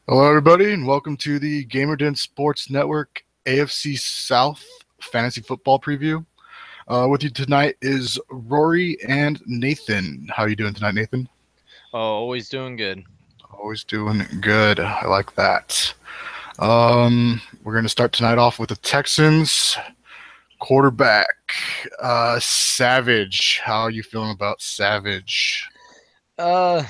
Hello, everybody, and welcome to the GamerDen Sports Network AFC South Fantasy Football Preview. With you tonight is Rory and Nathan. How are you doing tonight, Nathan? Oh, always doing good. Always doing good. I like that. We're going to start tonight off with the Texans quarterback, Savage. How are you feeling about Savage? Uh,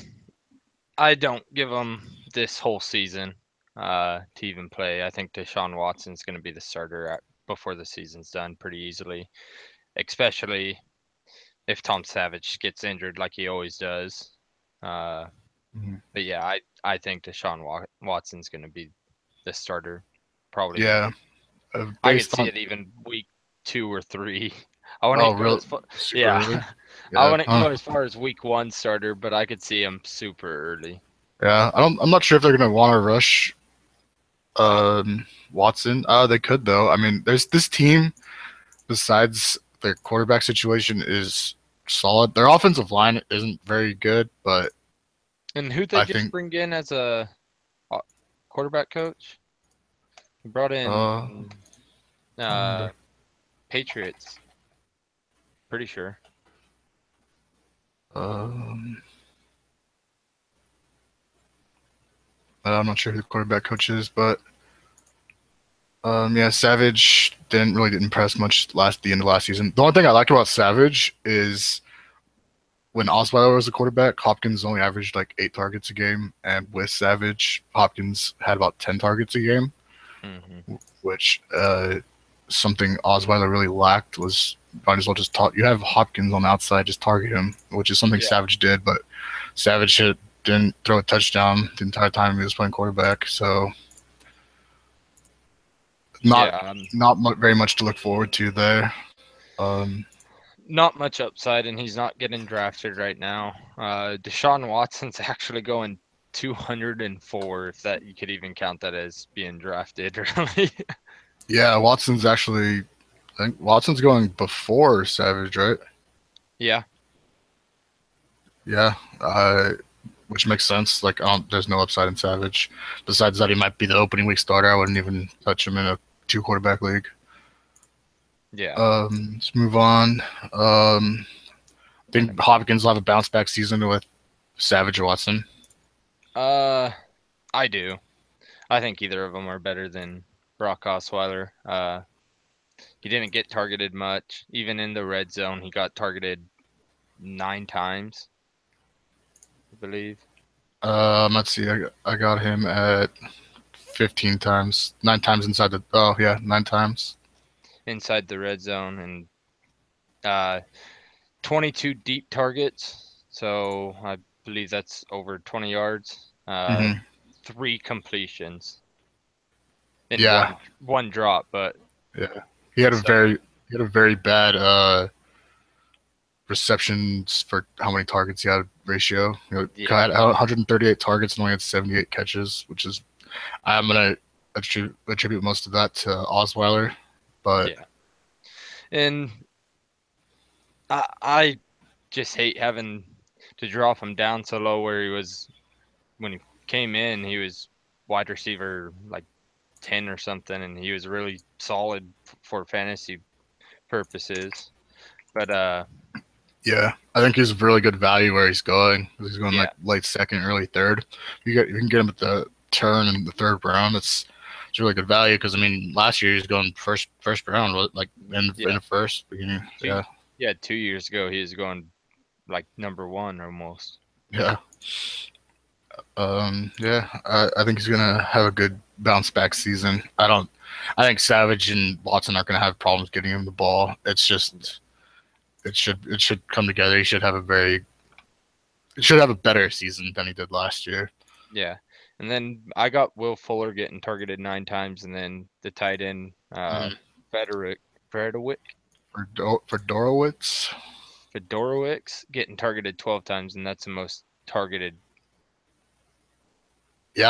I don't give him this whole season to even play. I think Deshaun Watson's going to be the starter before the season's done pretty easily, especially if Tom Savage gets injured like he always does. Uh, Mhm. but yeah, I think Watson's going to be the starter. Probably, Yeah, I could based see on. it even week 2 or 3. I Oh, wouldn't go real as far. super Yeah, early. I Yeah, wouldn't go as far as week 1 starter, but I could see him super early. yeah. I'm not sure if they're going to want to rush Watson. They could though. I mean, there's this team. Besides their quarterback situation is solid. Their offensive line isn't very good, but And who'd they I just think bring in as a quarterback coach? He brought I in don't uh remember. Patriots, pretty sure. Um, I'm not sure who the quarterback coach is, but yeah, Savage didn't impress much the end of last season. The only thing I like about Savage is when Osweiler was the quarterback, Hopkins only averaged like 8 targets a game, and with Savage, Hopkins had about 10 targets a game, Hmm. which something Osweiler really lacked was might as well just you have Hopkins on the outside, just target him, which is something Yeah, Savage did, but Savage didn't throw a touchdown the entire time he was playing quarterback, so not yeah. very much to look forward to there. Um, Not much upside, and he's not getting drafted right now. Deshaun Watson's actually going 204, if that you could even count that as being drafted, really. yeah, I think Watson's going before Savage, right? Yeah, Yeah, which makes sense. Like, there's no upside in Savage. Besides that, he might be the opening week starter. I wouldn't even touch him in a two quarterback league. yeah. Let's move on. I think Hopkins will have a bounce back season with Savage or Watson. Uh, I do. I think either of them are better than Brock Osweiler. He didn't get targeted much. Even in the red zone, he got targeted 9 times, I believe. Let's see. I got him at 15 times, 9 times inside the. Oh yeah, 9 times. Inside the red zone, and uh, 22 deep targets. So I believe that's over 20 yards. Hmm. 3 completions in Yeah, one drop, but yeah. so He had a very bad receptions for how many targets he had ratio. You know, yeah, had 138 targets and only had 78 catches, which is I'm gonna attribute most of that to Osweiler, but yeah. And I just hate having to drop him down so low where he was when he came in. He was wide receiver like 10 or something, and he was really solid for fantasy purposes. But yeah, I think he's a really good value where he's going. He's going like yeah, late second, early third. You can get him at the turn in the third round. It's really good value because I mean last year he was going first round, like in yeah, the first beginning. two Yeah, 2 years ago he was going like number one almost. yeah, yeah. I think he's gonna have a good bounce back season. I think Savage and Watson aren't gonna have problems getting him the ball. It's just it should come together. He should have a very it should have a better season than he did last year. Yeah, and then I got Will Fuller getting targeted 9 times, and then the tight end Mm-hmm. Federic Frederick For Dorowitz. Fedorowicz getting targeted 12 times, and that's the most targeted.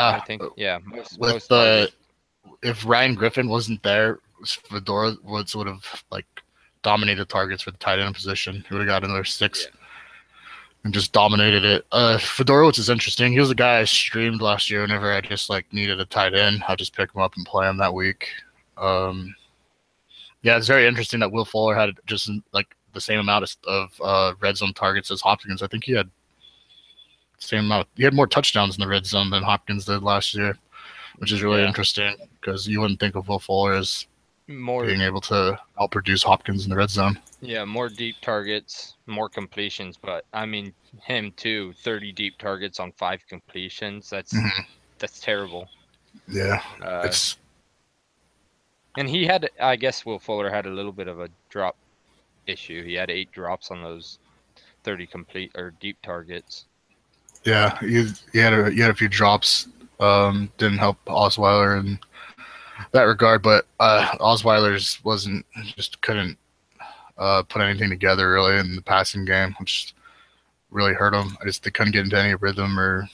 I Yeah, think yeah, with most the target. if Ryan Griffin wasn't there, Fedora would have like dominated targets for the tight end position. He would have got another Yeah, six. and just dominated it. Fedorowicz is interesting. He was a guy I streamed last year whenever I just like needed a tight end. I just pick him up and play him that week. Yeah, it's very interesting that Will Fuller had just like the same amount of red zone targets as Hopkins. I think he had the same amount. He had more touchdowns in the red zone than Hopkins did last year, which is really interesting because you wouldn't think of Will Fuller as being able to outproduce Hopkins in the red zone. Yeah, more deep targets, more completions, but I mean him too. 30 deep targets on 5 completions. That's terrible. Yeah, it's. And he had, I guess, Will Fuller had a little bit of a drop issue. He had 8 drops on those 30 complete or deep targets. Yeah, he had a few drops. Didn't help Osweiler in that regard, but Osweiler's couldn't put anything together really in the passing game, which really hurt him. They couldn't get into any rhythm or.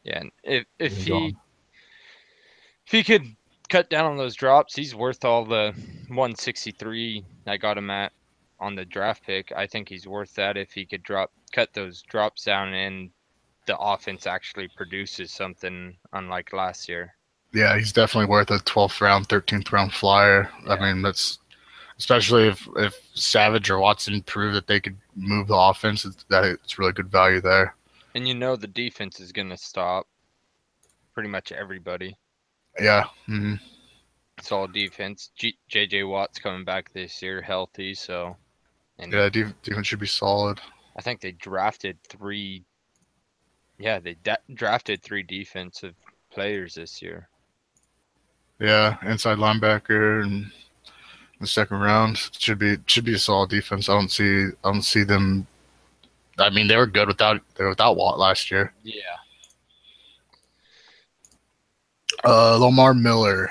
Yeah, and if he could cut down on those drops, he's worth all the 163 I got him at on the draft pick. I think he's worth that if he could cut those drops down and the offense actually produces something unlike last year. Yeah, he's definitely worth a 12th round, 13th round flyer. Yeah. I mean, that's especially if Savage or Watson prove that they could move the offense, it's really good value there. And the defense is going to stop pretty much everybody. Yeah. Mm-hmm. It's all defense. J.J. Watt's coming back this year healthy, so. And yeah, defense should be solid. I think they drafted 3. Yeah, they drafted 3 defensive players this year. Yeah, inside linebacker and the second round should be a solid defense. I don't see them. I mean, they were good without Watt last year. Yeah. Lamar Miller.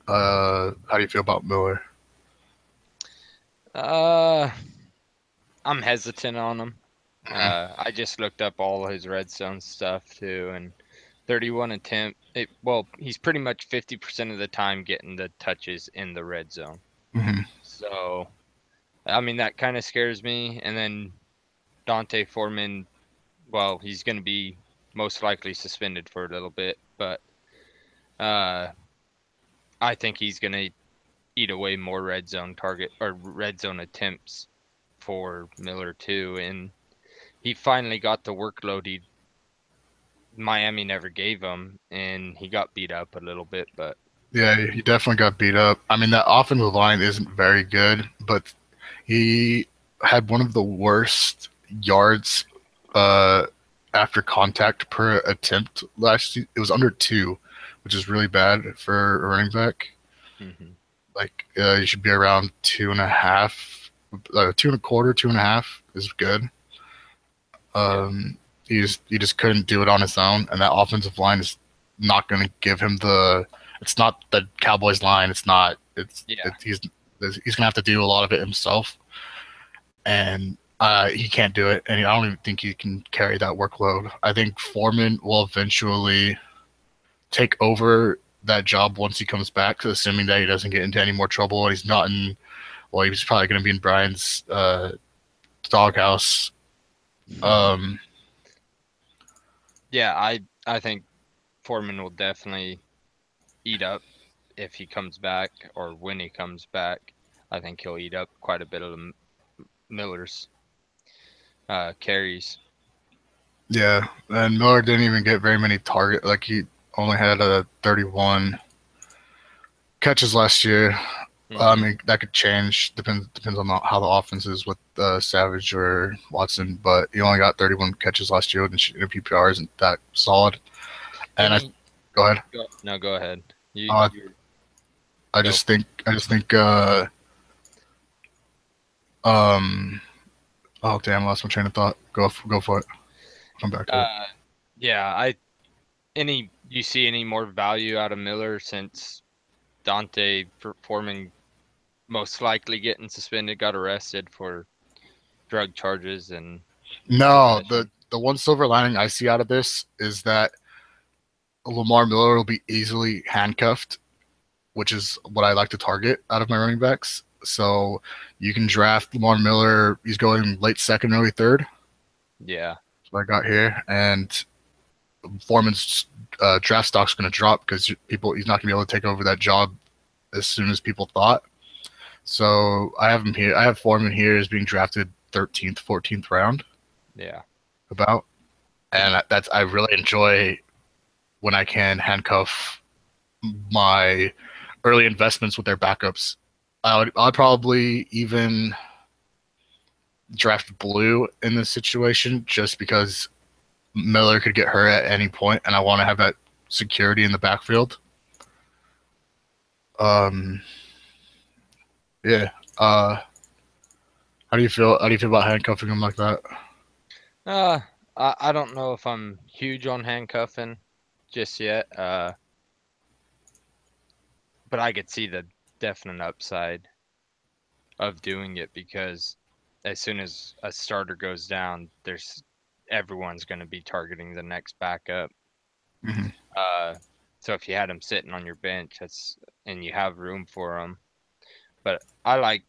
How do you feel about Miller? I'm hesitant on him. I just looked up all his red zone stuff too, and 31 attempt. He's pretty much 50% of the time getting the touches in the red zone. Mm-hmm. So, I mean, that kind of scares me. And then Dante Foreman, well, he's going to be most likely suspended for a little bit, but I think he's going to eat away more red zone attempts for Miller too. And he finally got the workload Miami never gave him, and he got beat up a little bit, but yeah, he definitely got beat up. I mean, that offensive line isn't very good, but he had one of the worst yards after contact per attempt last season. It was under 2, which is really bad for a running back. Mm-hmm. Like you should be around 2.5, 2.25, 2.5 is good. He just couldn't do it on his own, and that offensive line is not going to give him the. It's not the Cowboys line. He's going to have to do a lot of it himself, and he can't do it. And I don't even think he can carry that workload. I think Foreman will eventually take over that job once he comes back, assuming that he doesn't get into any more trouble. And he's not in. Well, he's probably going to be in Brian's doghouse. Yeah, I think Foreman will definitely eat up if he comes back, or when he comes back. I think he'll eat up quite a bit of Miller's carries. Yeah, and Miller didn't even get very many targets. Like, he only had 31 catches last year. Mm-hmm. I mean, that could change. Depends on how the offense is with Savage or Watson. But he only got 31 catches last year, and in PPR isn't that solid. And go ahead. No, go ahead. I just think. Oh damn! I lost my train of thought. Go for it. Come back to it. Yeah. You see any more value out of Miller since Dante Foreman most likely getting suspended, got arrested for drug charges and. No, the one silver lining I see out of this is that Lamar Miller will be easily handcuffed, which is what I like to target out of my running backs. So you can draft Lamar Miller. He's going late second, early third. Yeah. So I got here, and Foreman's draft stock's going to drop because he's not going to be able to take over that job as soon as people thought. So I have him here. I have Foreman here as being drafted 13th, 14th round, Yeah. about, and that's I really enjoy when I can handcuff my early investments with their backups. I'd probably even draft Blue in this situation just because Miller could get hurt at any point, and I want to have that security in the backfield. Um, yeah. How do you feel? How do you feel about handcuffing him like that? Uh, I don't know if I'm huge on handcuffing just yet. But I could see the definite upside of doing it because as soon as a starter goes down, everyone's going to be targeting the next backup. Mm-hmm. Uh, so if you had him sitting on your bench, and you have room for him. But I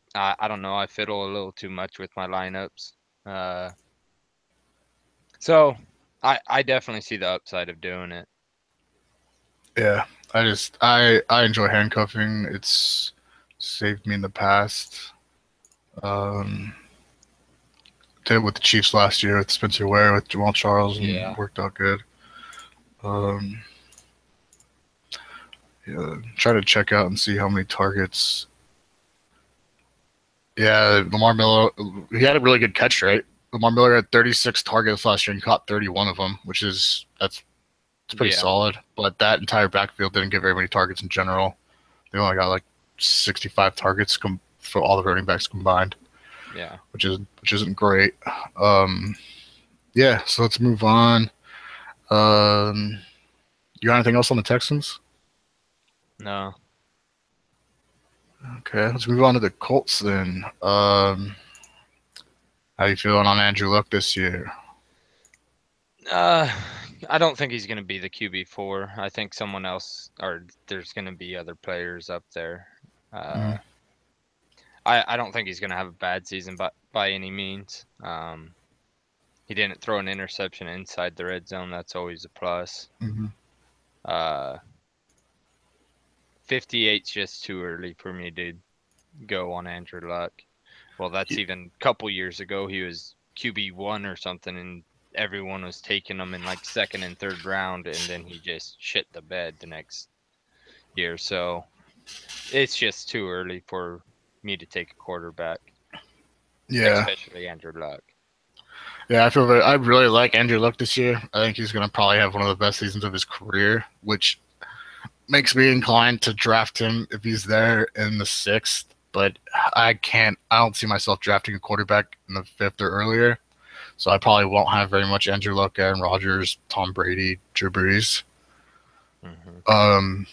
don't know, I fiddle a little too much with my lineups. Uh, so I definitely see the upside of doing it. Yeah, I enjoy handcuffing. It's saved me in the past. Um, did it with the Chiefs last year with Spencer Ware with Jamal Charles and Yeah. worked out good. Um, yeah, try to check out and see how many targets. Yeah, Lamar Miller. He had a really good catch rate. Lamar Miller had 36 targets last year and caught 31 of them, which is that's it's pretty Yeah. solid. But that entire backfield didn't get very many targets in general. They only got like 65 targets for all the running backs combined, Yeah. which isn't great. Um, yeah, so let's move on. Um, you got anything else on the Texans? No. Okay, let's move on to the Colts then. How you feeling on Andrew Luck this year? Uh, I don't think he's going to be the QB4. I think someone else, or there's going to be other players up there. Mm, Uh, I don't think he's going to have a bad season by any means. He didn't throw an interception inside the red zone. That's always a plus. mm-hmm. 58's just too early for me to go on Andrew Luck. Well, that's even a couple years ago. He was QB1 or something, and everyone was taking him in like second and third round, and then he just shit the bed the next year. So it's just too early for me to take a quarterback, Yeah, especially Andrew Luck. yeah. I really like Andrew Luck this year. I think he's gonna probably have one of the best seasons of his career, which makes me inclined to draft him if he's there in the sixth. But I can't. I don't see myself drafting a quarterback in the fifth or earlier. So I probably won't have very much Andrew Luck, Aaron Rodgers, Tom Brady, Drew Brees. Hmm. Um,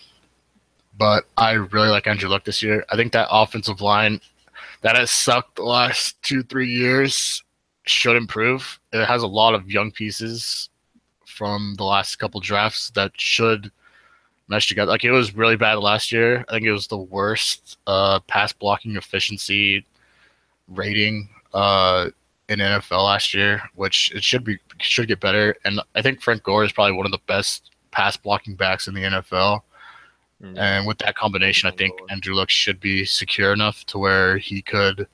but I really like Andrew Luck this year. I think that offensive line that has sucked the last 2, 3 years should improve. It has a lot of young pieces from the last couple drafts that should mesh together. Like it was really bad last year. I think it was the worst pass blocking efficiency rating in NFL last year, which it should get better. And I think Frank Gore is probably one of the best pass blocking backs in the NFL. Yeah, And with that combination, I think Andrew Luck should be secure enough to where he could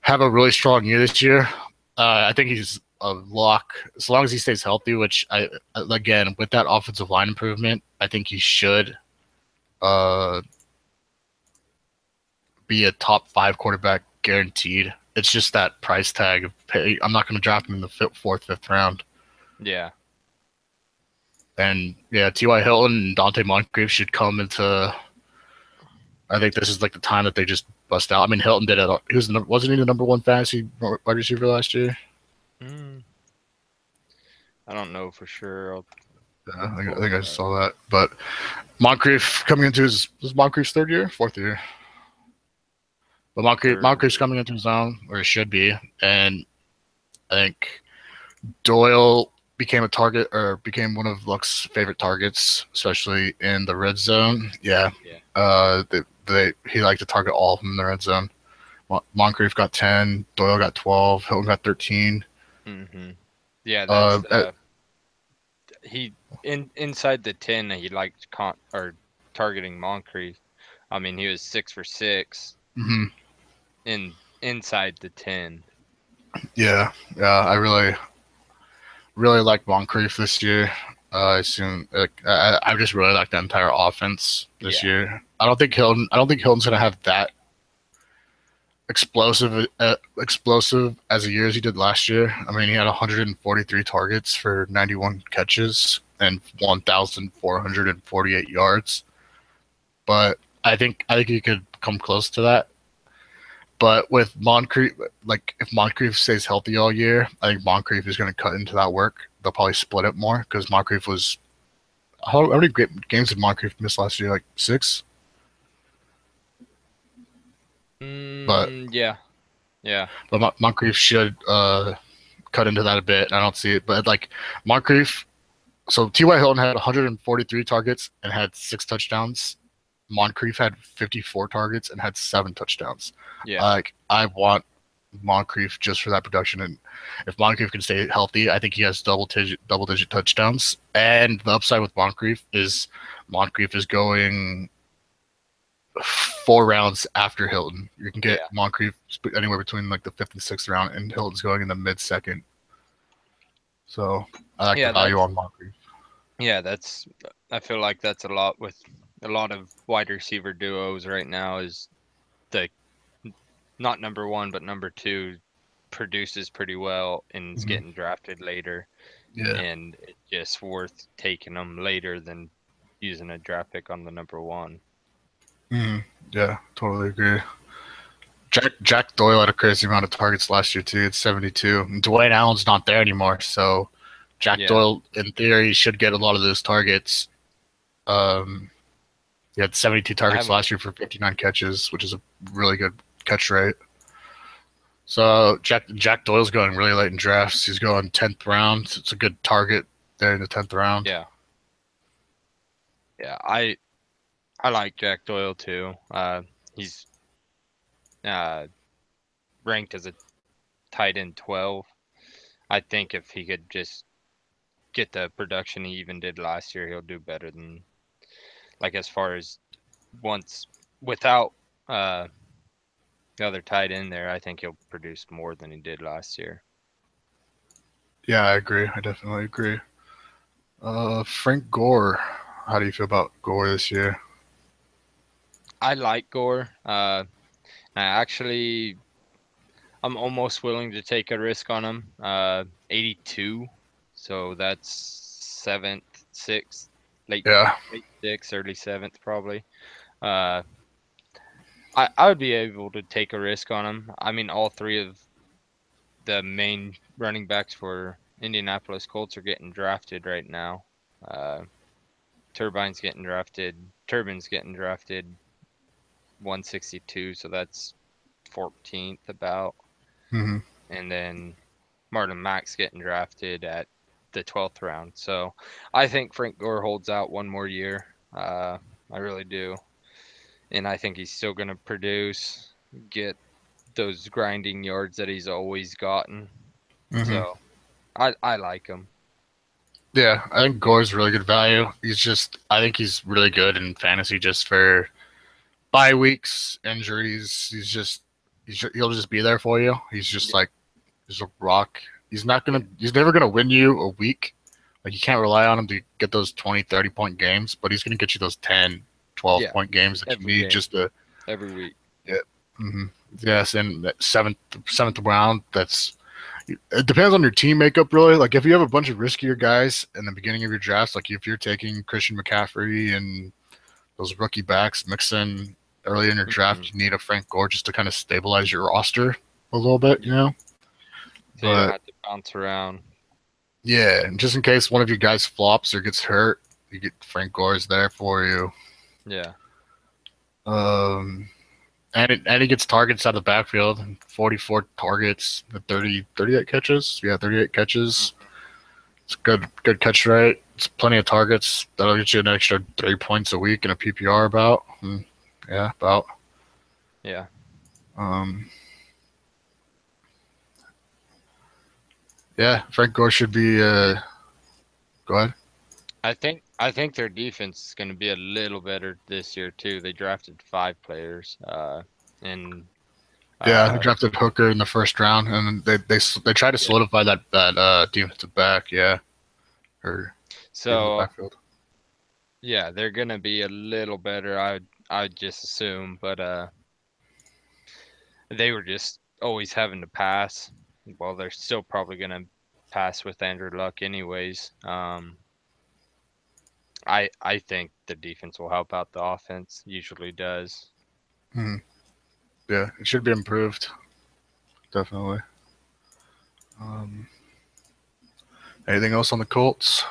have a really strong year this year. I think he's a lock as long as he stays healthy. Which I again with that offensive line improvement, I think he should uh, be a top 5 quarterback guaranteed. It's just that price tag of pay. I'm not going to draft him in the fourth, fifth round. yeah, And yeah, T.Y. Hilton and Dante Moncrief should come into. I think this is like the time that they just bust out. I mean, Hilton did it. He wasn't he the number 1 fantasy wide receiver last year? mm, I don't know for sure. I'll Yeah, I pull think it I up. saw that. But Moncrief coming into his was Moncrief's 3rd year, 4th year. But Third. Moncrief's coming into his own, or it should be, and I think Doyle became a target or became one of Luck's favorite targets, especially in the red zone. Yeah, Yeah, he liked to target all of them in the red zone. Moncrief got 10, Doyle got 12, Hilton got 13. Mm-hmm. Yeah, Uh, that's at, he inside the 10. He liked or targeting Moncrief. I mean, he was 6 for 6 mhm. inside the 10. Yeah, I really like Moncrief this year. I assume I just really like the entire offense this Yeah, year. I don't think Hilton's gonna have that explosive as a year as he did last year. I mean, he had 143 targets for 91 catches and 1,448 yards. But I think he could come close to that. But with Moncrief, like if Moncrief stays healthy all year, I think Moncrief is going to cut into that work. They'll probably split it more because Moncrief was how many great games did Moncrief miss last year? Like 6. But yeah, yeah, Moncrief should cut into that a bit. I don't see it, but like Moncrief. So T.Y. Hilton had 143 targets and had 6 touchdowns. Moncrief had 54 targets and had 7 touchdowns. yeah, Like I want Moncrief just for that production, and if Moncrief can stay healthy, I think he has double digit touchdowns. And the upside with Moncrief is going 4 rounds after Hilton. You can get yeah, Moncrief anywhere between like the fifth and sixth round, and Hilton's going in the mid second. So I like the yeah. value on Moncrief. That's. I feel like that's a lot with a lot of wide receiver duos right now. Is the not number one, but number two produces pretty well and is Mm-hmm. getting drafted later, Yeah. and it's just worth taking them later than using a draft pick on the number one. Mm-hmm. Yeah, totally agree. Jack Doyle had a crazy amount of targets last year too. It's 72. And Dwayne Allen's not there anymore, so Jack Yeah, Doyle, in theory, should get a lot of those targets. Um, he had 72 I targets haven't. last year for 59 catches, which is a really good catch rate. So Jack Doyle's going really late in drafts. He's going 10th round. It's a good target there in the 10th round. Yeah, yeah. I like Jack Doyle too. He's uh ranked as a tight end 12. I think if he could just get the production he even did last year, he'll do better than like as far as once without the other tight end there. I think he'll produce more than he did last year. Yeah, I agree. I definitely agree. Frank Gore. How do you feel about Gore this year? I like Gore. I'm almost willing to take a risk on him. 82, so that's seventh, sixth, late Yeah. late sixth, early seventh probably. Uh, I would be able to take a risk on him. I mean, all three of the main running backs for Indianapolis Colts are getting drafted right now. Uh, Turbin's getting drafted 162, so that's 14th about. Mm-hmm. And then Marlon Mack's getting drafted at the 12th round. So I think Frank Gore holds out one more year. I really do. And I think he's still going to produce, get those grinding yards that he's always gotten. Mm-hmm. So I like him. Yeah, I think Gore's really good value. I think he's really good in fantasy just for bye weeks, injuries. He'll just be there for you. He's just like, he's a rock. He's never gonna win you a week. Like you can't rely on him to get those 20, 30 point games, but he's gonna get you those 10, 12 Yeah, point games that you every need game, just to, every week. yeah. hmm Yes, and that seventh round, it depends on your team makeup, really. Like if you have a bunch of riskier guys in the beginning of your drafts, like if you're taking Christian McCaffrey and those rookie backs mixing early in your Mm-hmm. draft, you need a Frank Gore just to kind of stabilize your roster a little bit, Yeah. So you don't But have to bounce around. yeah, and just in case one of your guys flops or gets hurt, you get Frank Gore's there for you. Yeah. Um, and he gets targets out of the backfield, 44 targets, 38 catches. Yeah, 38 catches. It's good catch rate. It's plenty of targets. That'll get you an extra 3 points a week in a PPR about. Yeah, about. Yeah. Um, Yeah, Frank Gore should be. Go ahead. I think their defense is going to be a little better this year too. They drafted 5 players, and Yeah, they uh, drafted Hooker in the first round, and they tried to yeah. solidify that defensive back. Yeah, or defensive So backfield. yeah, they're going to be a little better. I would just assume, but they were just always having to pass. Well, they're still probably going to pass with Andrew Luck anyways. I think the defense will help out the offense. Usually does. Hmm. Yeah, it should be improved. Definitely. Um, Anything else on the Colts?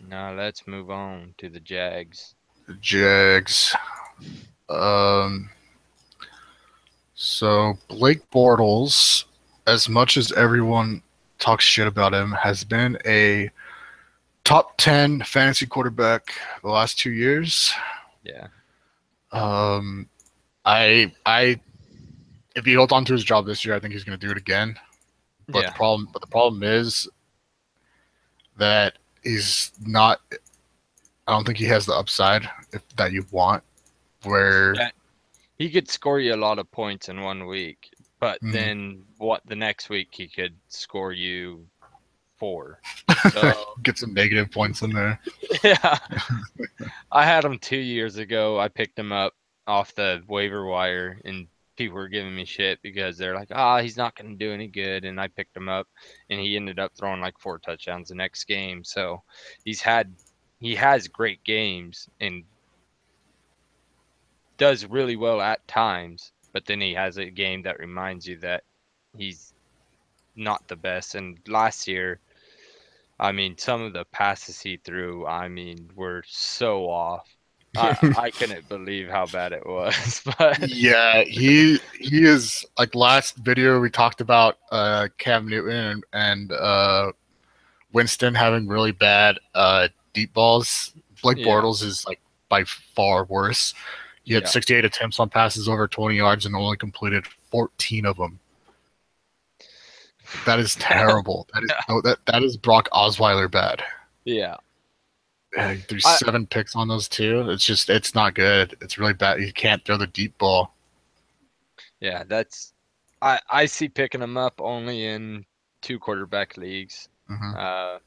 Now let's move on to the Jags. The Jags. Um, so Blake Bortles, as much as everyone talks shit about him, has been a top 10 fantasy quarterback the last 2 years. Yeah. Um, I if he holds on to his job this year, I think he's going to do it again. But Yeah. the problem is that he's not. I don't think he has the upside that you want. Where Yeah. He could score you a lot of points in one week, but mm, then the next week he could score you 4. So get some negative points in there. yeah. I had him 2 years ago. I picked him up off the waiver wire, and people were giving me shit because they're like, he's not going to do any good. And I picked him up, and he ended up throwing like 4 touchdowns the next game. So he has great games and does really well at times, but then he has a game that reminds you that he's not the best. And last year, I mean, some of the passes he threw, I mean, were so off. I couldn't believe how bad it was. But Yeah, he is like last video we talked about Cam Newton and Winston having really bad deep balls. Blake yeah, Bortles is like by far worse. He had yeah. 68 attempts on passes over 20 yards and only completed 14 of them. That is terrible. That is Brock Osweiler bad. Yeah. There's I 7 picks on those two. It's not good. It's really bad. You can't throw the deep ball. yeah, that's I see picking him up only in 2 quarterback leagues. Hmm. Uh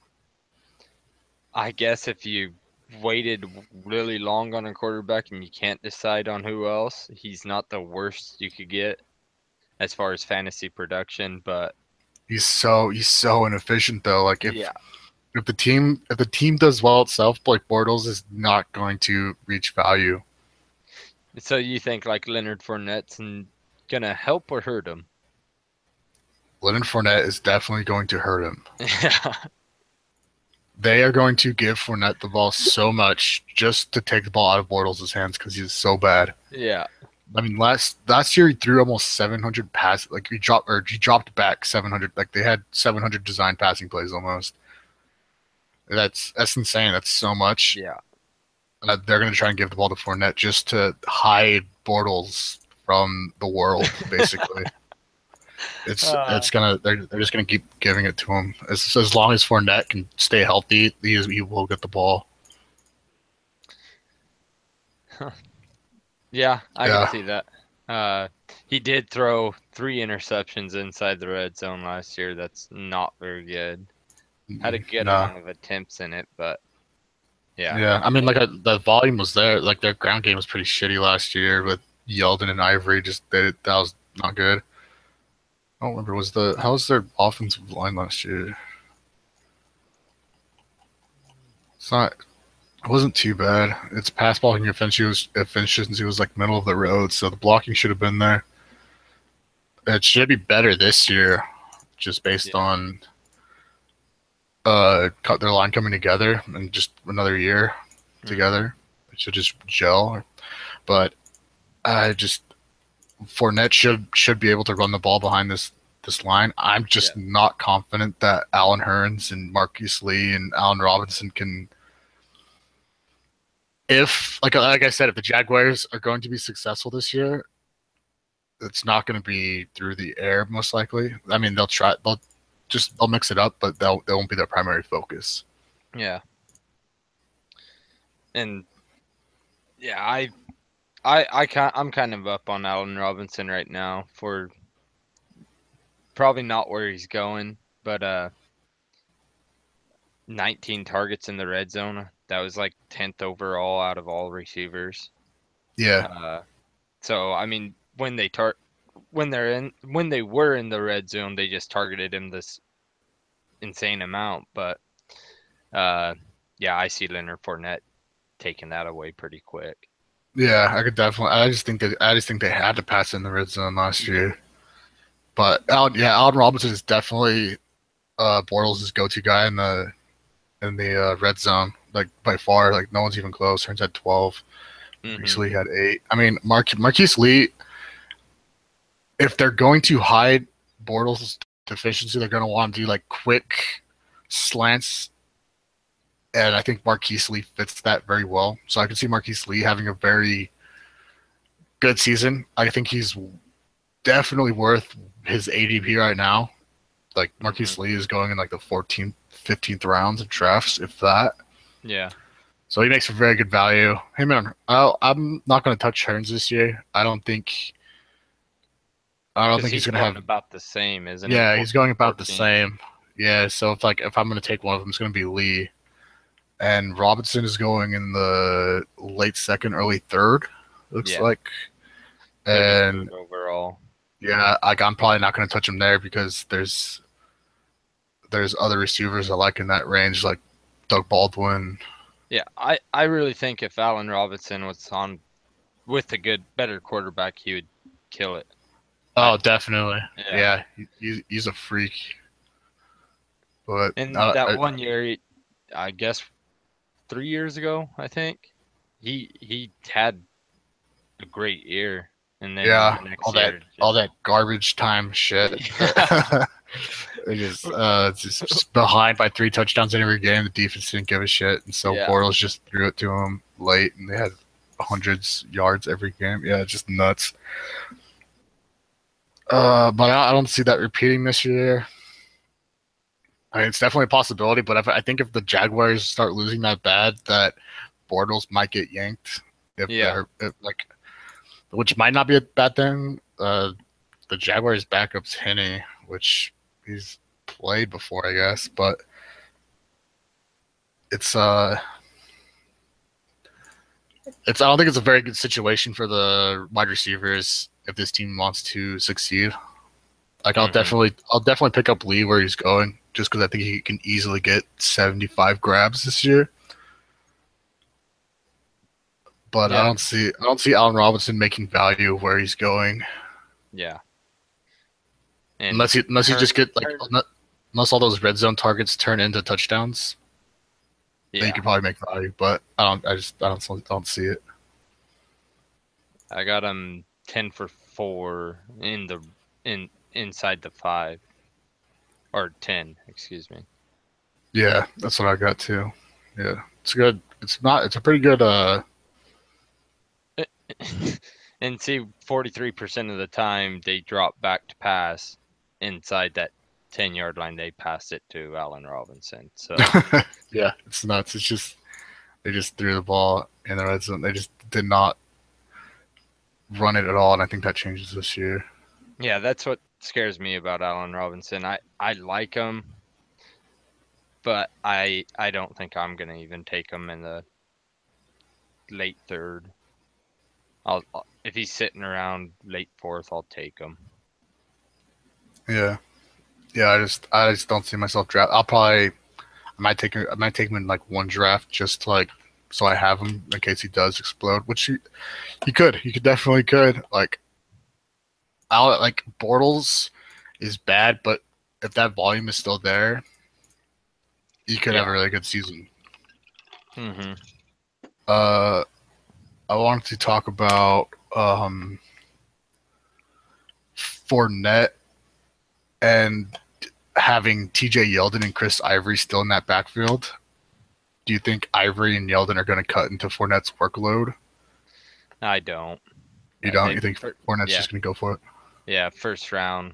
I guess if you waited really long on a quarterback and you can't decide on who else, he's not the worst you could get as far as fantasy production, but He's so inefficient though. Like yeah. if the team does well itself, Blake Bortles is not going to reach value. So you think like Leonard Fournette's gonna help or hurt him? Leonard Fournette is definitely going to hurt him. Yeah. They are going to give Fournette the ball so much just to take the ball out of Bortles' hands because he's so bad. Yeah. I mean, last year he threw almost 700 passes. Like he dropped back 700. Like they had 700 design passing plays almost. That's insane. That's so much. Yeah. They're going to try and give the ball to Fournette just to hide Bortles from the world, basically. Uh, They're just gonna keep giving it to him as long as Fournette can stay healthy. He will get the ball. yeah, I could Yeah, see that. He did throw 3 interceptions inside the red zone last year. That's not very good. Had a good no, amount of attempts in it, but yeah. yeah. I mean, the volume was there. Like their ground game was pretty shitty last year with Yeldon and Ivory. That was not good. I don't remember how was their offensive line last year? It's not. It wasn't too bad. Its pass blocking efficiency was like middle of the road, so the blocking should have been there. It should be better this year, just based Yeah. on cut their line coming together and just another year Mhm. together. It should just gel. But I just Fournette should be able to run the ball behind this line. I'm Yeah. just not confident that Alan Hearns and Marquise Lee and Allen Robinson can. If like I said, if the Jaguars are going to be successful this year, it's not going to be through the air most likely. I mean, they'll they'll mix it up, but they won't be their primary focus. Yeah. And yeah, I'm kind of up on Allen Robinson right now for probably not where he's going, but 19 targets in the red zone. That was like 10th overall out of all receivers. Yeah, So I mean, when they were in the red zone, they just targeted him this insane amount. But yeah, I see Leonard Fournette taking that away pretty quick. yeah, I could definitely. I just think they had to pass in the red zone last year. But Allen Robinson is definitely Bortles' go-to guy in the red zone, like by far. Like no one's even close. Turns had 12. Recently had 8. I mean, Marquise Lee. If they're going to hide Bortles' deficiency, they're going to want to do like quick slants, and I think Marquise Lee fits that very well. So I can see Marquise Lee having a very good season. I think he's definitely worth his ADP right now. Like Marquise Lee is going in like the 14th, 15th rounds of drafts, if that. Yeah. So he makes a very good value. Hey man, I'm not going to touch Hearns this year. I don't think he's going to have about the same, isn't he? Yeah, he's going about 14. the same. Yeah, so if I'm going to take one of them, it's going to be Lee, and Robinson is going in the late second, early third. Looks like, and overall. Yeah, I'm probably not going to touch him there because there's other receivers I like in that range, like Doug Baldwin. Yeah, I really think if Allen Robinson was on with a better quarterback, he would kill it. Oh, definitely. Yeah, he's a freak. But in that 1 year, I guess 3 years ago, I think he had a great year, and then the next year, all that garbage time shit. Just behind by 3 touchdowns in every game. The defense didn't give a shit, and so Bortles just threw it to him late, and they had hundreds yards every game. Yeah, it's just nuts. But I don't see that repeating this year. I mean, it's definitely a possibility, but I think if the Jaguars start losing that bad, that Bortles might get yanked. Which might not be a bad thing. The Jaguars' backup's Henney, which he's played before, I guess, but I don't think it's a very good situation for the wide receivers if this team wants to succeed. Like I'll definitely pick up Lee where he's going, just because I think he can easily get 75 grabs this year. But I don't see Allen Robinson making value where he's going. Yeah. And unless all those red zone targets turn into touchdowns, then you could probably make value. But I don't see it. I got him 10 for 4 inside the 5 or 10, excuse me. Yeah, that's what I got too. Yeah, it's good. It's a pretty good. And see, 43% of the time they drop back to pass inside that 10-yard line. They pass it to Allen Robinson. So yeah, it's nuts. It's just they just threw the ball in the red zone. They just did not run it at all, and I think that changes this year. Yeah, that's what scares me about Allen Robinson. I like him, but I don't think I'm gonna even take him in the late third. If he's sitting around late 4th, I'll take him. Yeah, I just don't see myself draft. I might take him in like one draft just to, like, so I have him in case he does explode, which he definitely could. Like Bortles is bad, but if that volume is still there, he could have a really good season. Mm-hmm. I wanted to talk about Fournette and having TJ Yeldon and Chris Ivory still in that backfield. Do you think Ivory and Yeldon are going to cut into Fournette's workload? I don't. You don't? You think Fournette's just going to go for it? Yeah, first round.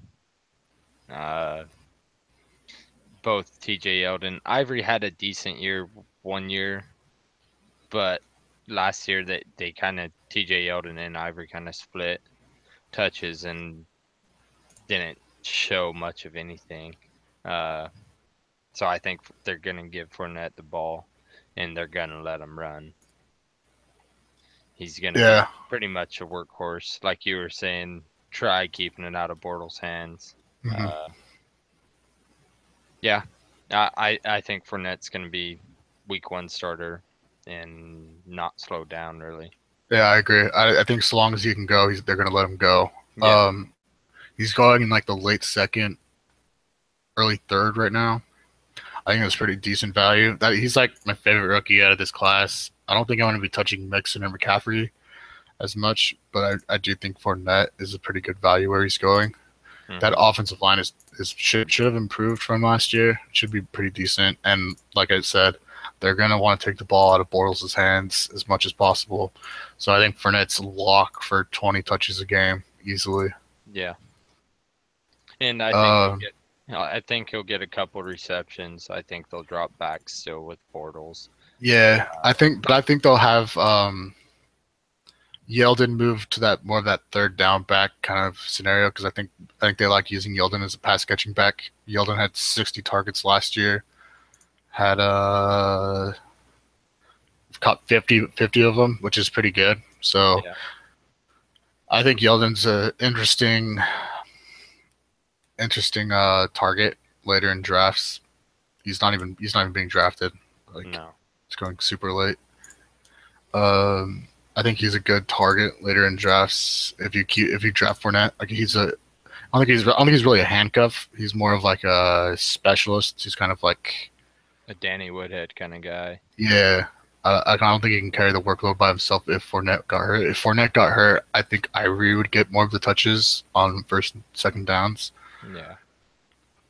both TJ Yeldon. Ivory had a decent year 1 year, but last year they kind of TJ Yeldon and Ivory kind of split touches and didn't show much of anything. So I think they're gonna give Fournette the ball, and they're gonna let him run. He's gonna be Yeah. pretty much a workhorse, like you were saying. Try keeping it out of Bortles' hands. Hmm. Yeah, I think Fournette's gonna be week 1 starter and not slow down really. Yeah, I agree. I think so long as he can go, they're going to let him go. Yeah, He's going in like the late second, early third right now. I think that's pretty decent value. That he's like my favorite rookie out of this class. I don't think I want to be touching Mixon or McCaffrey as much, but I do think Fournette is a pretty good value where he's going. That offensive line should have improved from last year. It should be pretty decent. And like I said, they're gonna want to take the ball out of Bortles' hands as much as possible. So I think Fournette's lock for 20 touches a game easily. yeah, and Um, I think he'll get a couple receptions. I think they'll drop back still with Bortles. yeah, I think they'll have Yeldon move to that more of that third down back kind of scenario because I think they like using Yeldon as a pass catching back. Yeldon had 60 targets last year, had caught 50 of them, which is pretty good. So Yeah, I think Yeldon's a interesting target later in drafts. He's not even being drafted. Like no, it's going super late. I think he's a good target later in drafts if you draft Fournette. Like I don't think he's really a handcuff. He's more of like a specialist. He's kind of like a Danny Woodhead kind of guy. yeah. I don't think he can carry the workload by himself if Fournette got hurt. If Fournette got hurt, I think Ivory would get more of the touches on first and second downs. Yeah,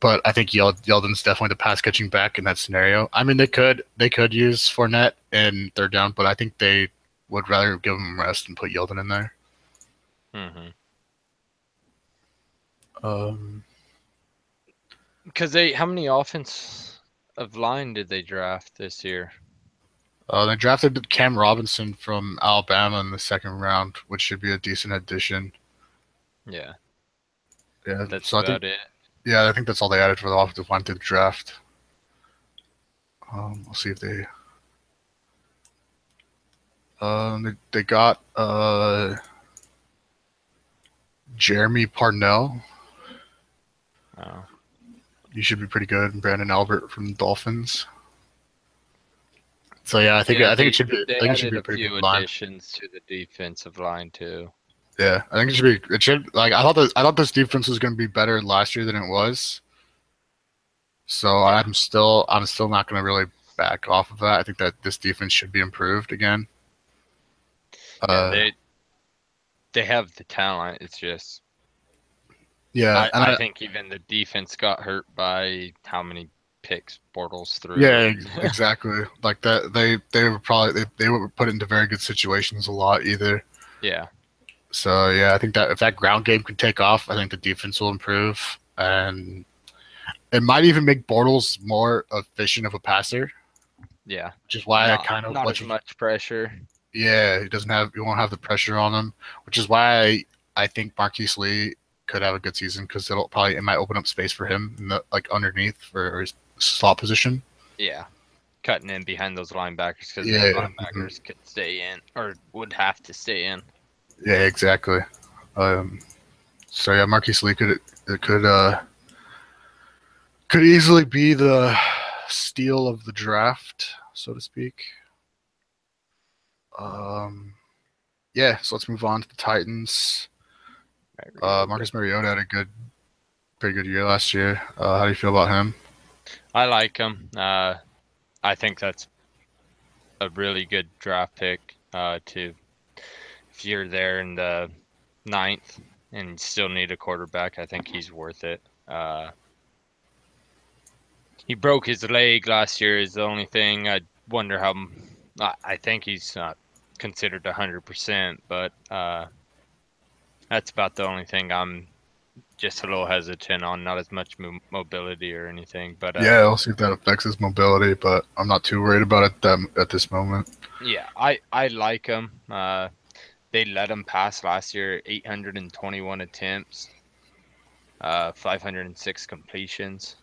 But I think Yeldon's definitely the pass catching back in that scenario. I mean, they could use Fournette in third down, but I think they would rather give him rest and put Yeldon in there. Um, Because how many offensive line did they draft this year? they drafted Cam Robinson from Alabama in the second round, which should be a decent addition. Yeah, Yeah, that's so about it. I think that's all they added for the offensive line through the draft. We'll see if they got Jeremy Parnell. Oh. He should be pretty good. And Brandon Albert from the Dolphins. So yeah, I think it should be. They I think it should added be a a pretty few good line. additions to the defensive line too. Yeah, I think it should be. It should like I thought this defense was going to be better last year than it was. So Yeah. I'm still not going to really back off of that. I think that this defense should be improved again. Yeah, they have the talent. It's just Yeah, and I think even the defense got hurt by how many picks Bortles threw. yeah, exactly. Like that, they were probably they were put into very good situations a lot either. Yeah. So yeah, I think that if that ground game can take off, I think the defense will improve, and it might even make Bortles more efficient of a passer. Yeah. Which is why Not as much pressure. yeah, he won't have the pressure on him. Which is why I think Marquise Lee could have a good season because it might open up space for him in the, like underneath for his slot position. Yeah. Cutting in behind those linebackers because Yeah, those linebackers could stay in or would have to stay in. yeah, exactly. So yeah, Marquise Lee could easily be the steal of the draft, so to speak. Yeah, so let's move on to the Titans. Marcus Mariota had pretty good year last year. How do you feel about him? I like him. I think that's a really good draft pick. If you're there in the 9th and still need a quarterback, I think he's worth it. He broke his leg last year is the only thing. I wonder how. I think he's not considered 100%, but that's about the only thing I'm just a little hesitant on not as much mobility or anything. But Yeah, I'll see if that affects his mobility, but I'm not too worried about it at this moment. yeah, I like him. They let him pass last year, 821 attempts, 506 completions.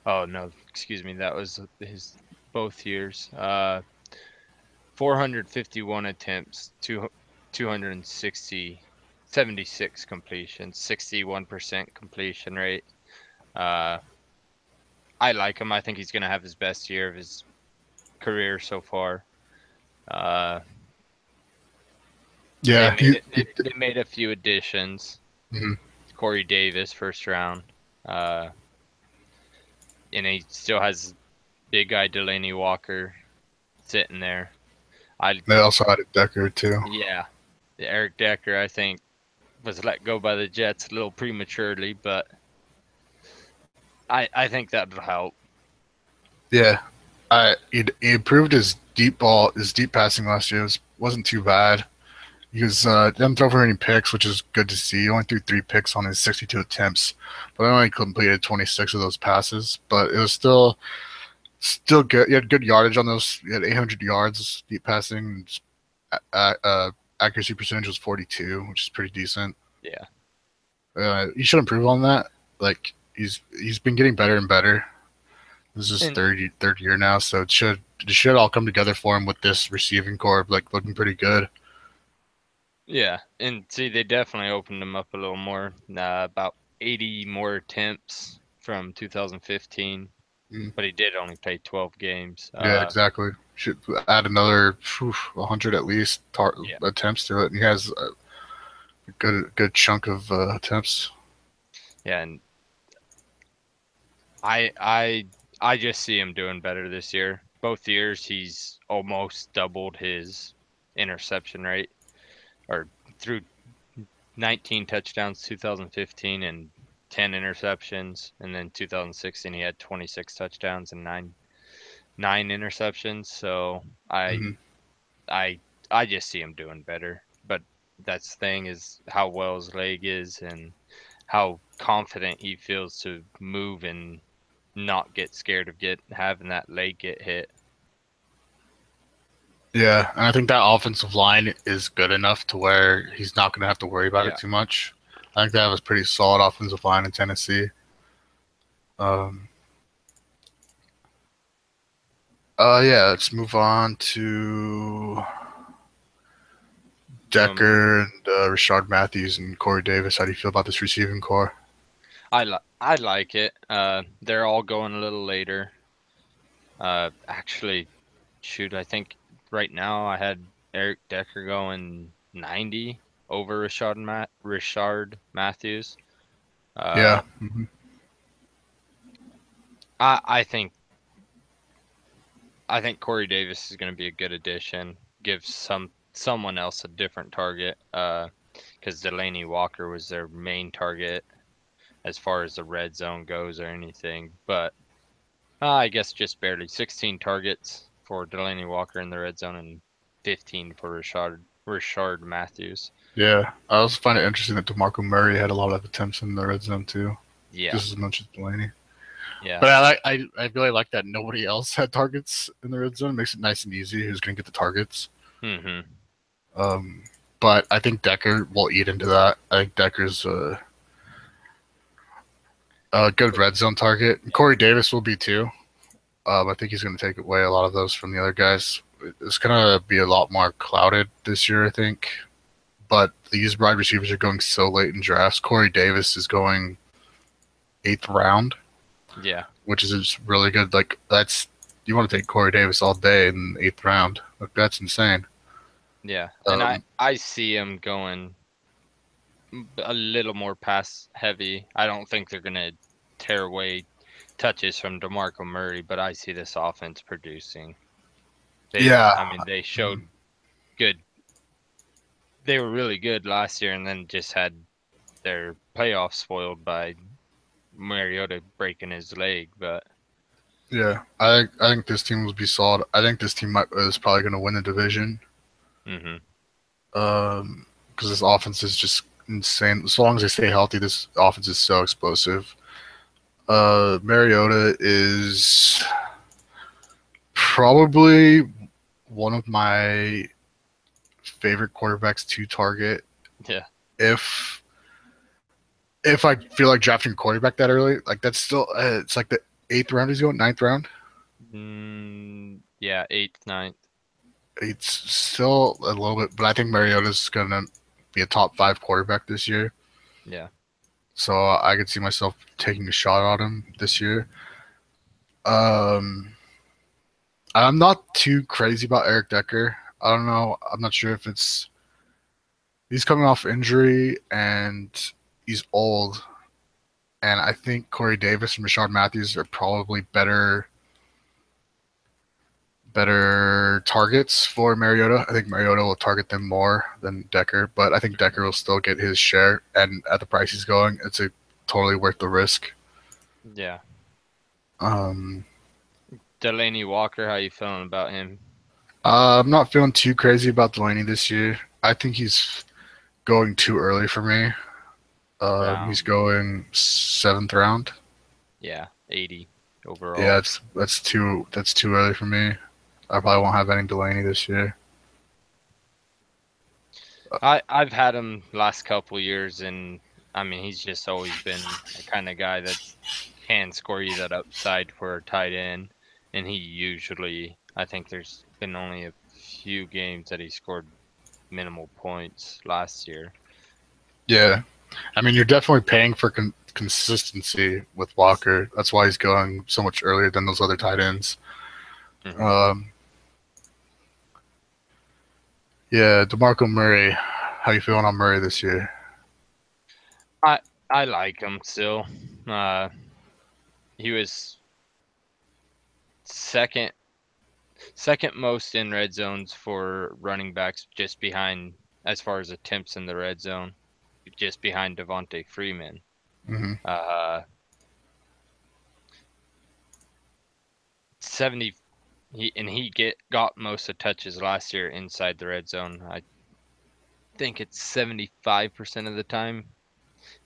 Oh no, excuse me, that was his both years. 451 attempts, 260, 76 completions, 61% completion rate. Uh, I like him. I think he's going to have his best year of his career so far. They Yeah, made it. They made a few additions. mhm. Corey Davis, first round, and he still has big guy Delaney Walker sitting there. They also added Decker too. Yeah, Eric Decker, I think, was let go by the Jets a little prematurely, but I think that'll help. Yeah, he improved his deep passing last year. Wasn't too bad. He was didn't throw for any picks, which is good to see. He only threw 3 picks on his 62 attempts, but I only completed 26 of those passes. But it was still good. He had good yardage on those. He had 800 yards deep passing. Accuracy percentage was 42, which is pretty decent. Yeah. He should improve on that. Like he's been getting better and better. This is his And third year now, so it should all come together for him with this receiving core like looking pretty good. yeah, and see, they definitely opened him up a little more. About 80 more attempts from 2015, but he did only play 12 games. Yeah, exactly. Should add another 100 at least Yeah. attempts to it, and he has a good chunk of attempts. Yeah, and I just see him doing better this year. Both years he's almost doubled his interception rate, or through 19 touchdowns 2015 and 10 interceptions, and then 2016 he had 26 touchdowns and nine interceptions. So Mhm. I just see him doing better. But that's the thing, is how well his leg is and how confident he feels to move and not get scared of having that leg get hit. Yeah, and I think that offensive line is good enough to where he's not going to have to worry about it Yeah. too much. I think they have a pretty solid offensive line in Tennessee. Um, yeah, let's move on to Decker and Rashard Matthews and Corey Davis. How do you feel about this receiving core? I like it. They're all going a little later. Actually, shoot, I think right now I had Eric Decker going 90 over Rashard Matthews. Yeah. I think Corey Davis is going to be a good addition. Give someone else a different target. Because Delaney Walker was their main target as far as the red zone goes or anything. But I guess just barely 16 targets for Delaney Walker in the red zone and 15 for Rashard Matthews. Yeah, I also find it interesting that DeMarco Murray had a lot of attempts in the red zone too, Yeah, just as much as Delaney. yeah, But I really like that nobody else had targets in the red zone. It makes it nice and easy who's going to get the targets. hmm Um, but I think Decker will eat into that. I think Decker's a good red zone target. Corey Davis will be too. I think he's going to take away a lot of those from the other guys. It's going to be a lot more clouded this year, I think. But these wide receivers are going so late in drafts. Corey Davis is going 8th round, yeah, which is really good. Like you want to take Corey Davis all day in the 8th round. Like that's insane. yeah. And I see him going a little more pass heavy. I don't think they're going to tear away touches from DeMarco Murray, but I see this offense producing. Yeah. I mean, they showed good. They were really good last year, and then just had their playoffs spoiled by Mariota breaking his leg. But Yeah, I think this team will be solid. I think this team is probably going to win the division. hmm Because this offense is just insane. As long as they stay healthy, this offense is so explosive. Mariota is probably one of my favorite quarterbacks to target. Yeah. If if I feel like drafting a quarterback that early, like that's still it's like the eighth round he's going, ninth round. Yeah, eighth, ninth. It's still a little bit, but I think Mariota's gonna be a top five quarterback this year. Yeah. So I could see myself taking a shot on him this year. Um, I'm not too crazy about Eric Decker. I don't know. I'm not sure if it's he's coming off injury and he's old. And I think Corey Davis and Rashard Matthews are probably better targets for Mariota. I think Mariota will target them more than Decker, but I think Decker will still get his share. And at the price he's going, it's a totally worth the risk. Yeah. Um, Delaney Walker, how you feeling about him? I'm not feeling too crazy about Delaney this year. I think he's going too early for me. He's going seventh round. Yeah, 80 overall. Yeah, that's too early for me. I probably won't have any Delaney this year. I've had him last couple years, and I mean he's just always been the kind of guy that can score you that upside for a tight end, and he usually, I think there's been only a few games that he scored minimal points last year. Yeah, I mean you're definitely paying for consistency with Walker. That's why he's going so much earlier than those other tight ends. Mm-hmm. Yeah, DeMarco Murray. How you feeling on Murray this year? I like him still. He was second most in red zones for running backs, just behind, as far as attempts in the red zone, just behind Devontae Freeman. Mm-hmm. 70. He got most of touches last year inside the red zone. I think it's 75% of the time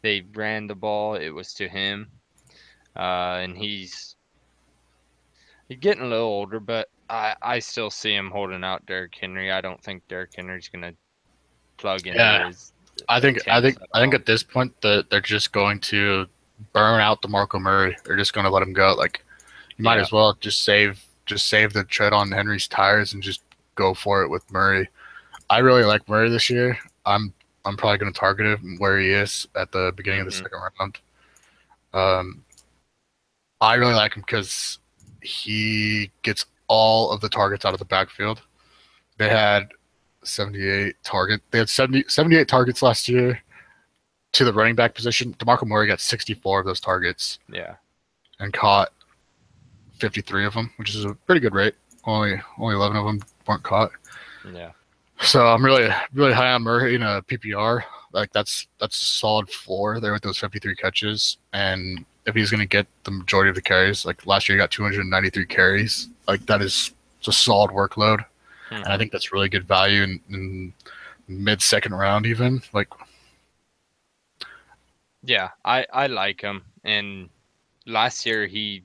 they ran the ball, it was to him. And he's getting a little older, but I still see him holding out Derrick Henry. I don't think Derrick Henry's gonna plug into his I think attempts at all. at this point they're just going to burn out DeMarco Murray. They're just going to let him go. Like you might as well just save the tread on Henry's tires and just go for it with Murray. I really like Murray this year. I'm probably going to target him where he is at the beginning of the second round. I really like him because he gets all of the targets out of the backfield. They had 78 target. They had 78 targets last year to the running back position. DeMarco Murray got 64 of those targets. Yeah. And caught 53 of them, which is a pretty good rate. Only 11 of them weren't caught. Yeah. So I'm really high on Murray in a PPR. Like that's a solid floor there with those 53 catches. And if he's going to get the majority of the carries, like last year he got 293 carries. Like that is a solid workload. And I think that's really good value in mid-second round even. Like, yeah, I like him. And last year he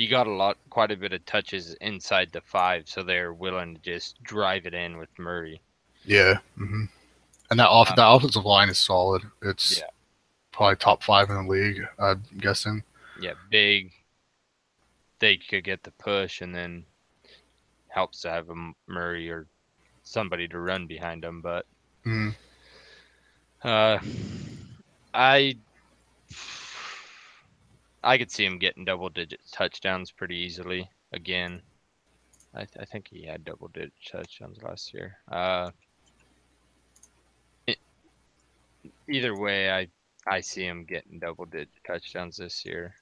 got quite a bit of touches inside the 5, so they're willing to just drive it in with Murray. Yeah. Mm-hmm. And that offensive line is solid. It's probably top 5 in the league, I'm guessing. Yeah, big. They could get the push, and then helps to have a Murray or somebody to run behind him. But I could see him getting double-digit touchdowns pretty easily again. I think he had double-digit touchdowns last year. Either way, I see him getting double-digit touchdowns this year.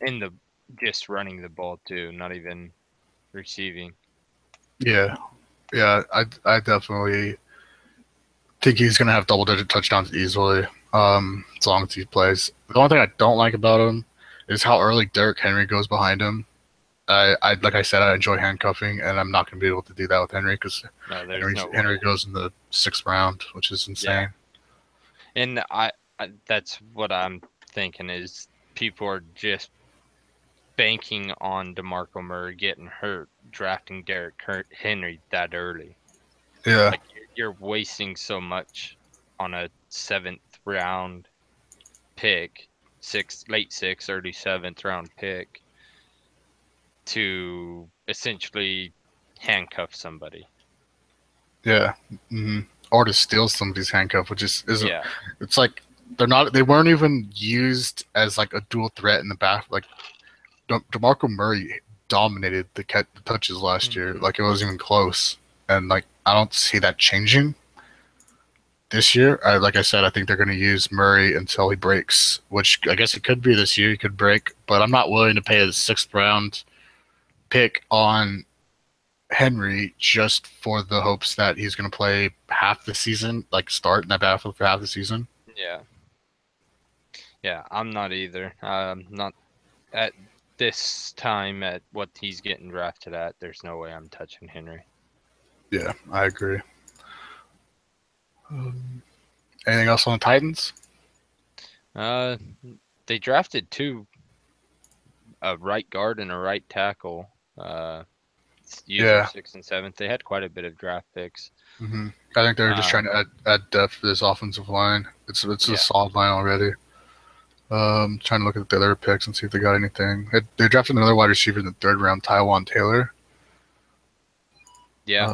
In the just running the ball too, not even receiving. Yeah, I definitely think he's gonna have double-digit touchdowns easily, as long as he plays. The only thing I don't like about him is how early Derrick Henry goes behind him. I like I said, I enjoy handcuffing, and I'm not going to be able to do that with Henry because No, there's no Henry way. goes in the 6th round, which is Yeah, insane. and that's what I'm thinking is people are just banking on DeMarco Murray getting hurt, drafting Henry that early. Yeah, Like you're wasting so much on a 7th round pick, late sixth, early 7th round pick to essentially handcuff somebody. yeah, or to steal somebody's handcuff, which isn't. Yeah. It's like they weren't even used as like a dual threat in the back. Like DeMarco Murray dominated the touches last year. Hmm. Like it wasn't even close, and like I don't see that changing this year. Like I said, I think they're going to use Murray until he breaks, which I guess it could be this year. He could break, but I'm not willing to pay a 6th round pick on Henry just for the hopes that he's going to play half the season, like start in that backfield for half the season. Yeah. Yeah, I'm not either. Not at this time at what he's getting drafted at. There's no way I'm touching Henry. Yeah, I agree. Anything else on the Titans? Uh, they drafted two, a right guard and a right tackle. User Yeah, 6th and 7th. They had quite a bit of draft picks. I think they're just Uh, trying to add depth for this offensive line. It's a yeah, solid line already. Trying to look at the other picks and see if they got anything. They drafted another wide receiver in the 3rd round, Tywan Taylor. yeah.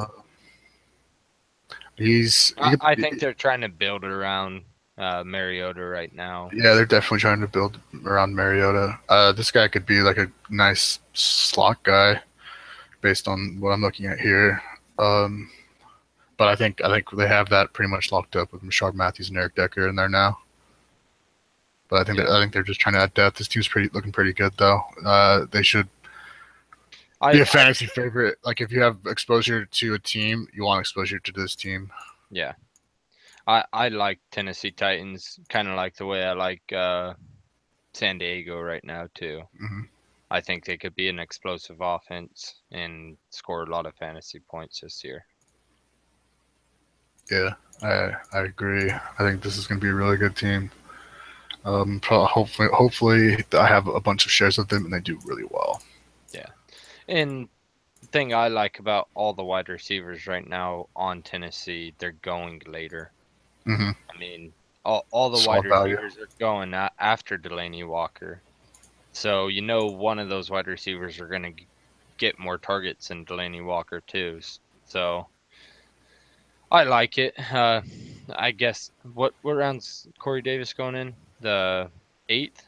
Uh, I think they're trying to build around Mariota right now. yeah, they're definitely trying to build around Mariota. This guy could be like a nice slot guy based on what I'm looking at here. Um, but I think they have that pretty much locked up with Rashard Matthews and Eric Decker in there now. But Yeah, I think they're just trying to add depth. This team's looking pretty good though. They should be I, a I fantasy favorite. Like if you have exposure to a team, you want exposure to this team. yeah. I like Tennessee Titans, kind of like the way I like San Diego right now too. Hmm. I think they could be an explosive offense and score a lot of fantasy points this year. Yeah, I agree. I think this is going to be a really good team. Hopefully, I have a bunch of shares of them and they do really well. Yeah. And the thing I like about all the wide receivers right now on Tennessee, they're going later. Hmm. I mean, all the wide Solid value. receivers are going after Delaney Walker. So you know one of those wide receivers are going to get more targets than Delaney Walker too. So I like it. I guess what round's Corey Davis going in? The 8th?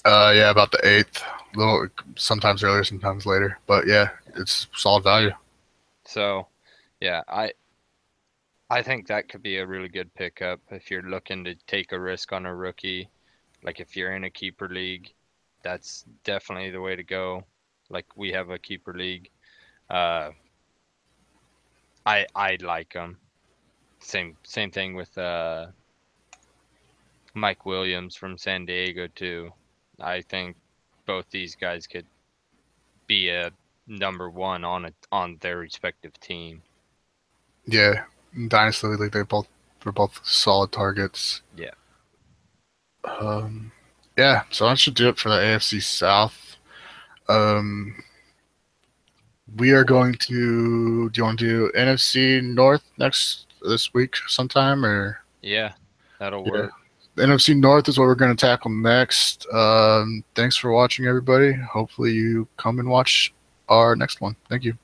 Yeah, about the 8th. Little sometimes earlier, sometimes later. But yeah, it's solid value. So yeah, I think that could be a really good pickup if you're looking to take a risk on a rookie. Like if you're in a keeper league, that's definitely the way to go. Like we have a keeper league. Uh, I like them. Same thing with Mike Williams from San Diego too. I think both these guys could be a number one on their respective team. Yeah, in Dynasty League, they're both solid targets. Yeah. Yeah, so that should do it for the AFC South. Um, we are going to. Do you want to do NFC North this week sometime or? Yeah, that'll Yeah, work. the NFC North is what we're going to tackle next. Thanks for watching, everybody. Hopefully, you come and watch our next one. Thank you.